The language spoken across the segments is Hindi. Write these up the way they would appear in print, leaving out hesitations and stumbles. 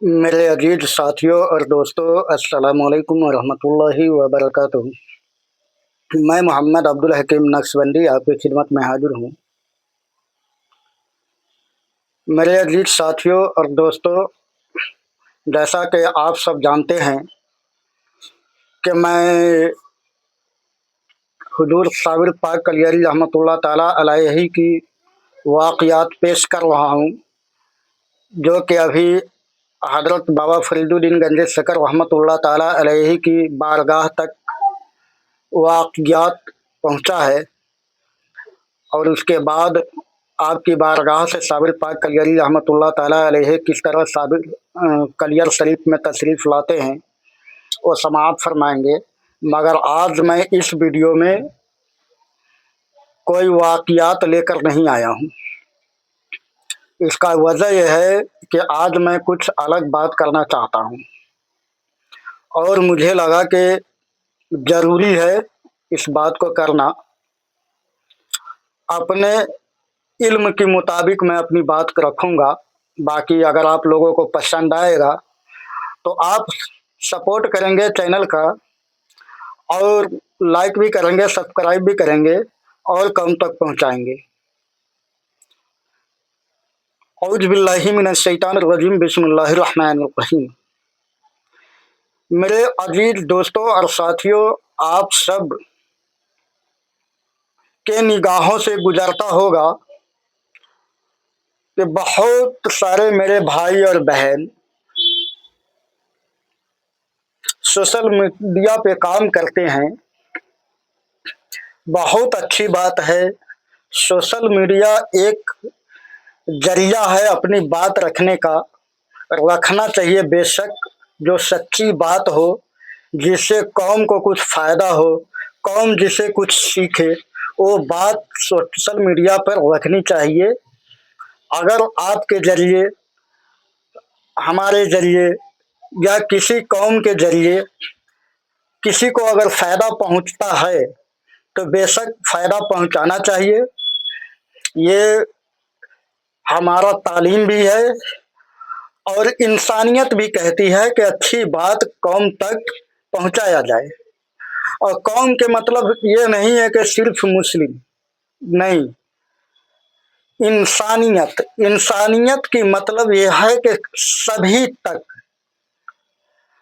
मेरे अजीज साथियों और दोस्तों, अस्सलामु अलैकुम वरहमतुल्लाहि वबरकातुहू। मैं मोहम्मद अब्दुल हकीम नक्शबंदी आपकी खिदमत में हाजिर हूँ। मेरे अजीज साथियों और दोस्तों, जैसा कि आप सब जानते हैं कि मैं हुजूर साबिर पाक कलियरी रहमतुल्लाह ताला अलैहि की वाक़यात पेश कर रहा हूँ, जो कि अभी हज़रत बाबा फरीदुद्दीन गंज शकर रहमतुल्लाह ताला अलैहि की बारगाह तक वाक़यात पहुँचा है। और उसके बाद आपकी बारगाह से साबिर पाक कलियरी रहमतुल्लाह ताला अलैहि किस तरह साबिर कलियर शरीफ में तशरीफ़ लाते हैं वो समाअत फरमाएंगे। मगर आज मैं इस वीडियो में कोई वाक़यात लेकर नहीं आया हूँ। इसका वजह यह है कि आज मैं कुछ अलग बात करना चाहता हूँ और मुझे लगा कि ज़रूरी है इस बात को करना। अपने इल्म के मुताबिक मैं अपनी बात को रखूँगा। बाकी अगर आप लोगों को पसंद आएगा तो आप सपोर्ट करेंगे चैनल का और लाइक भी करेंगे, सब्सक्राइब भी करेंगे और कम तक पहुंचाएंगे। औज़ु बिल्लाहि मिनश शैतानिर रजीम, बिस्मिल्लाहिर रहमानिर रहीम। मेरे अजीज दोस्तों और साथियों, आप सब के निगाहों से गुजरता होगा कि बहुत सारे मेरे भाई और बहन सोशल मीडिया पे काम करते हैं। बहुत अच्छी बात है। सोशल मीडिया एक जरिया है अपनी बात रखने का, रखना चाहिए बेशक। जो सच्ची बात हो, जिससे कौम को कुछ फ़ायदा हो, कौम जिसे कुछ सीखे, वो बात सोशल मीडिया पर रखनी चाहिए। अगर आपके ज़रिए, हमारे ज़रिए या किसी कौम के ज़रिए किसी को अगर फ़ायदा पहुंचता है तो बेशक फ़ायदा पहुंचाना चाहिए। ये हमारा तालीम भी है और इंसानियत भी कहती है कि अच्छी बात कौम तक पहुंचाया जाए। और कौम के मतलब ये नहीं है कि सिर्फ मुस्लिम, नहीं, इंसानियत। इंसानियत की मतलब ये है कि सभी तक,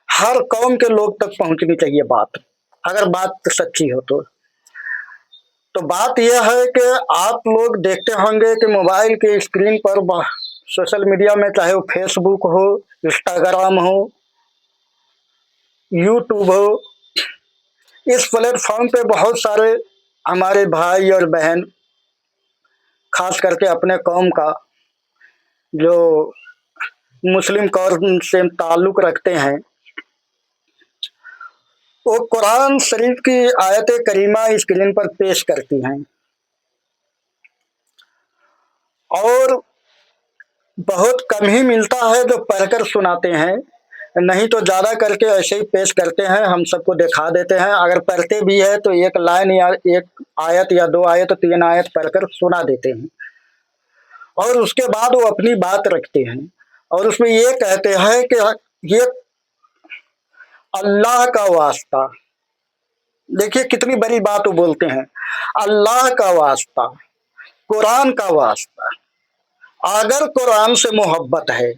हर कौम के लोग तक पहुंचनी चाहिए बात, अगर बात सच्ची हो तो बात यह है कि आप लोग देखते होंगे कि मोबाइल के स्क्रीन पर सोशल मीडिया में, चाहे वो फेसबुक हो, इंस्टाग्राम हो, यूट्यूब हो, इस प्लेटफॉर्म पे बहुत सारे हमारे भाई और बहन, खास करके अपने कौम का, जो मुस्लिम कौम से ताल्लुक़ रखते हैं, वो कुरान शरीफ की आयत करीमा स्क्रीन पर पेश करती हैं और बहुत कम ही मिलता है जो पढ़कर सुनाते हैं। नहीं तो ज़्यादा करके ऐसे ही पेश करते हैं, हम सबको दिखा देते हैं। अगर पढ़ते भी है तो एक लाइन या एक आयत या दो आयत, तीन आयत पढ़कर सुना देते हैं और उसके बाद वो अपनी बात रखते हैं और उसमें ये कहते हैं कि ये अल्लाह का वास्ता। देखिए कितनी बड़ी बात वो बोलते हैं, अल्लाह का वास्ता, कुरान का वास्ता। अगर कुरान से मोहब्बत है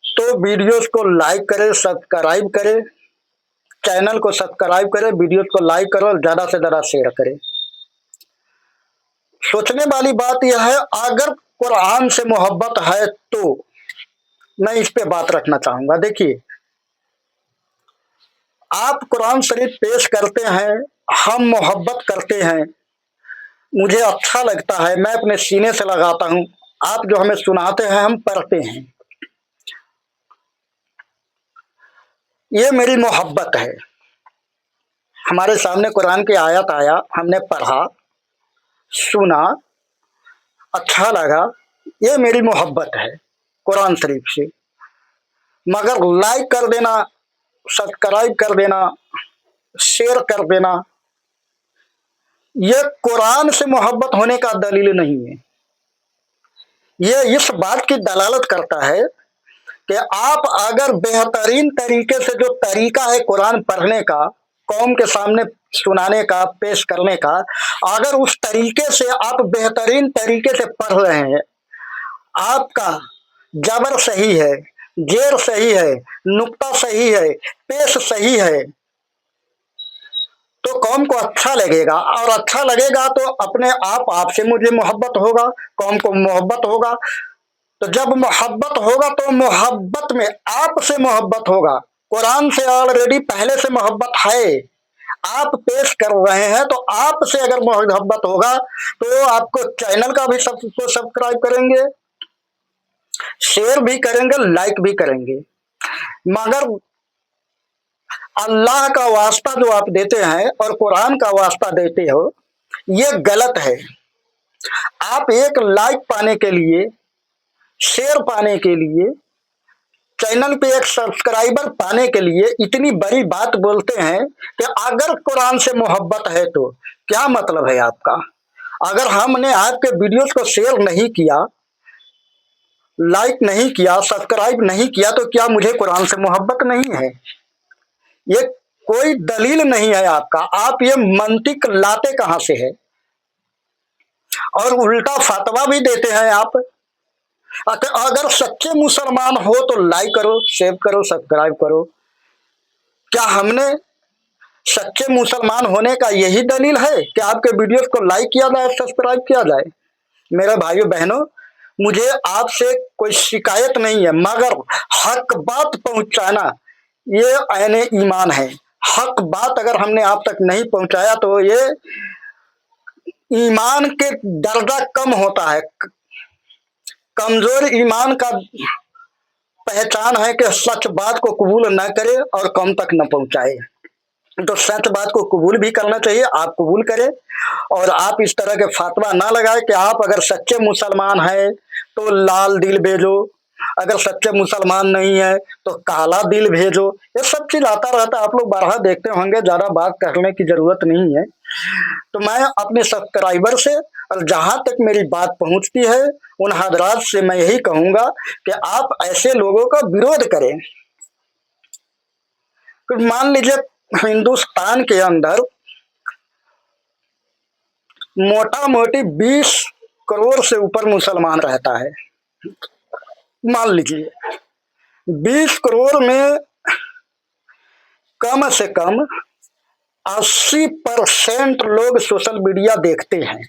तो वीडियोस को लाइक करे, सब्सक्राइब करे, चैनल को सब्सक्राइब करे, वीडियोस को लाइक करो और ज़्यादा से ज़्यादा शेयर करे। सोचने वाली बात यह है, अगर कुरान से मोहब्बत है तो मैं इस पे बात रखना चाहूँगा। देखिए, आप कुरान शरीफ पेश करते हैं, हम मोहब्बत करते हैं, मुझे अच्छा लगता है, मैं अपने सीने से लगाता हूँ। आप जो हमें सुनाते हैं हम पढ़ते हैं, ये मेरी मोहब्बत है। हमारे सामने कुरान की आयत आया, हमने पढ़ा, सुना, अच्छा लगा, ये मेरी मोहब्बत है कुरान शरीफ से। मगर लाइक कर देना, सब्सक्राइब कर देना, शेयर कर देना, ये कुरान से मोहब्बत होने का दलील नहीं है। ये इस बात की दलालत करता है कि आप अगर बेहतरीन तरीके से जो तरीका है कुरान पढ़ने का, कौम के सामने सुनाने का, पेश करने का, अगर उस तरीके से आप बेहतरीन तरीके से पढ़ रहे हैं, आपका जबर सही है, जेर सही है, नुक्ता सही है, पेश सही है, तो कौम को अच्छा लगेगा, और अच्छा लगेगा तो अपने आप आपसे मुझे मोहब्बत होगा, कौम को मोहब्बत होगा। तो जब मोहब्बत होगा तो मोहब्बत में आपसे मोहब्बत होगा। कुरान से ऑलरेडी पहले से मोहब्बत है, आप पेश कर रहे हैं तो आपसे अगर मोहब्बत होगा तो आपको चैनल का भी सबको सब्सक्राइब करेंगे, शेयर भी करेंगे, लाइक भी करेंगे। मगर अल्लाह का वास्ता जो आप देते हैं और कुरान का वास्ता देते हो, ये गलत है। आप एक लाइक पाने के लिए, शेयर पाने के लिए, चैनल पे एक सब्सक्राइबर पाने के लिए इतनी बड़ी बात बोलते हैं कि अगर कुरान से मोहब्बत है तो क्या मतलब है आपका? अगर हमने आपके वीडियोस को शेयर नहीं किया, लाइक नहीं किया, सब्सक्राइब नहीं किया, तो क्या मुझे कुरान से मोहब्बत नहीं है? ये कोई दलील नहीं है आपका। आप ये मंतिक लाते कहां से है? और उल्टा फतवा भी देते हैं आप। अगर सच्चे मुसलमान हो तो लाइक करो, शेयर करो, सब्सक्राइब करो। क्या हमने सच्चे मुसलमान होने का यही दलील है कि आपके वीडियोस को लाइक किया जाए, सब्सक्राइब किया जाए? मेरे भाइयों बहनों, मुझे आपसे कोई शिकायत नहीं है, मगर हक बात पहुंचाना ये आईने ईमान है। हक बात अगर हमने आप तक नहीं पहुंचाया तो ये ईमान के दर्जा कम होता है। कमजोर ईमान का पहचान है कि सच बात को कबूल न करे और कम तक न पहुंचाए। तो सच बात को कबूल भी करना चाहिए, आप कबूल करें, और आप इस तरह के फतवा ना लगाए कि आप अगर सच्चे मुसलमान हैं तो लाल दिल भेजो, अगर सच्चे मुसलमान नहीं है तो काला दिल भेजो। ये सब चीज आता रहता है, आप लोग बारहा देखते होंगे, ज्यादा बात करने की जरूरत नहीं है। तो मैं अपने सब्सक्राइबर से और जहां तक मेरी बात पहुंचती है उन हजरात से मैं यही कहूंगा कि आप ऐसे लोगों का विरोध करें। तो मान लीजिए हिंदुस्तान के अंदर मोटा मोटी 20 करोड़ से ऊपर मुसलमान रहता है। मान लीजिए 20 करोड़ में कम से कम 80% लोग सोशल मीडिया देखते हैं,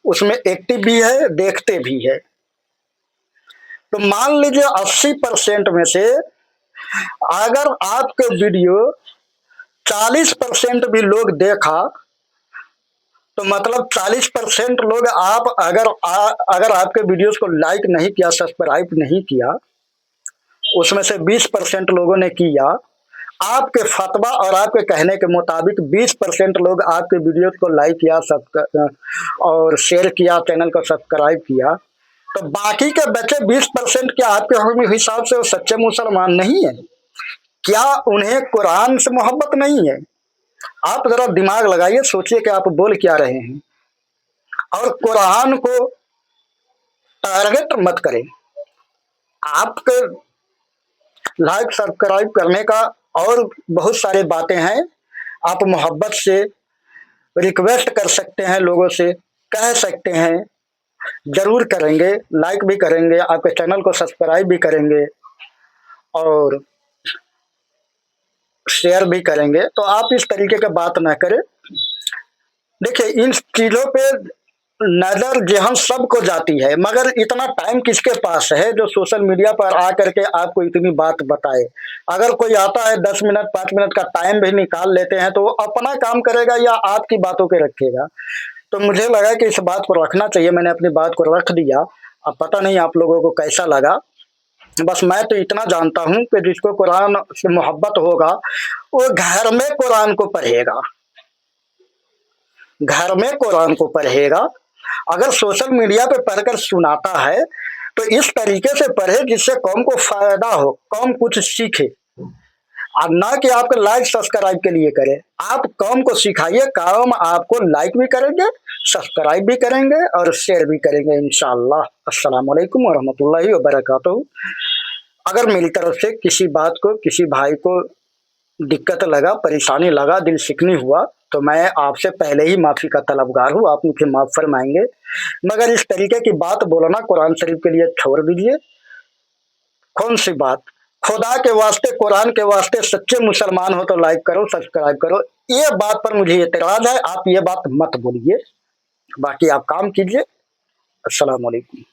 उसमें एक्टिव भी है, देखते भी है। तो मान लीजिए 80% में से अगर आपके वीडियो 40% भी लोग देखा तो मतलब 40% लोग आप अगर आपके वीडियोस को लाइक नहीं किया, सब्सक्राइब नहीं किया, उसमें से 20% लोगों ने किया, आपके फतवा और आपके कहने के मुताबिक 20% लोग आपके वीडियोस को लाइक किया और शेयर किया, चैनल को सब्सक्राइब किया, तो बाकी के बचे 20% क्या आपके हिसाब से वो सच्चे मुसलमान नहीं है? क्या उन्हें कुरान से मोहब्बत नहीं है? आप जरा दिमाग लगाइए, सोचिए कि आप बोल क्या रहे हैं, और कुरान को टारगेट मत करें। आपके लाइक सब्सक्राइब करने का और बहुत सारे बातें हैं, आप मोहब्बत से रिक्वेस्ट कर सकते हैं, लोगों से कह सकते हैं, जरूर करेंगे, लाइक भी करेंगे, आपके चैनल को सब्सक्राइब भी करेंगे और शेयर भी करेंगे। तो आप इस तरीके का बात ना करें। देखिए इन चीजों पे नजर जहन सबको जाती है, मगर इतना टाइम किसके पास है जो सोशल मीडिया पर आकर के आपको इतनी बात बताए? अगर कोई आता है 10 मिनट 5 मिनट का टाइम भी निकाल लेते हैं तो वो अपना काम करेगा या आपकी बातों के रखेगा? तो मुझे लगा कि इस बात को रखना चाहिए, मैंने अपनी बात को रख दिया। अब पता नहीं आप लोगों को कैसा लगा। बस मैं तो इतना जानता हूं कि जिसको कुरान से मोहब्बत होगा वो घर में कुरान को पढ़ेगा, घर में कुरान को पढ़ेगा। अगर सोशल मीडिया पे पढ़कर सुनाता है तो इस तरीके से पढ़े जिससे कौम को फायदा हो, कौम कुछ सीखे। अब ना कि आपको लाइक सब्सक्राइब के लिए करे। आप कौम को सिखाइए, कौम आपको लाइक भी करेंगे, सब्सक्राइब भी करेंगे और शेयर भी करेंगे इंशाअल्लाह। अस्सलाम वालेकुम वरहमतुल्लाहि वबरकातुहू। अगर मेरी तरफ से किसी बात को, किसी भाई को दिक्कत लगा, परेशानी लगा, दिल शिकनी हुआ, तो मैं आपसे पहले ही माफ़ी का तलबगार हूँ, आप मुझे माफ़ फरमाएंगे। मगर इस तरीके की बात बोलना कुरान शरीफ के लिए छोड़ दीजिए। कौन सी बात? खुदा के वास्ते, कुरान के वास्ते सच्चे मुसलमान हो तो लाइक करो, सब्सक्राइब करो। ये बात पर मुझे एतराज है, आप ये बात मत बोलिए। बाकी आप काम कीजिए। अस्सलाम वालेकुम।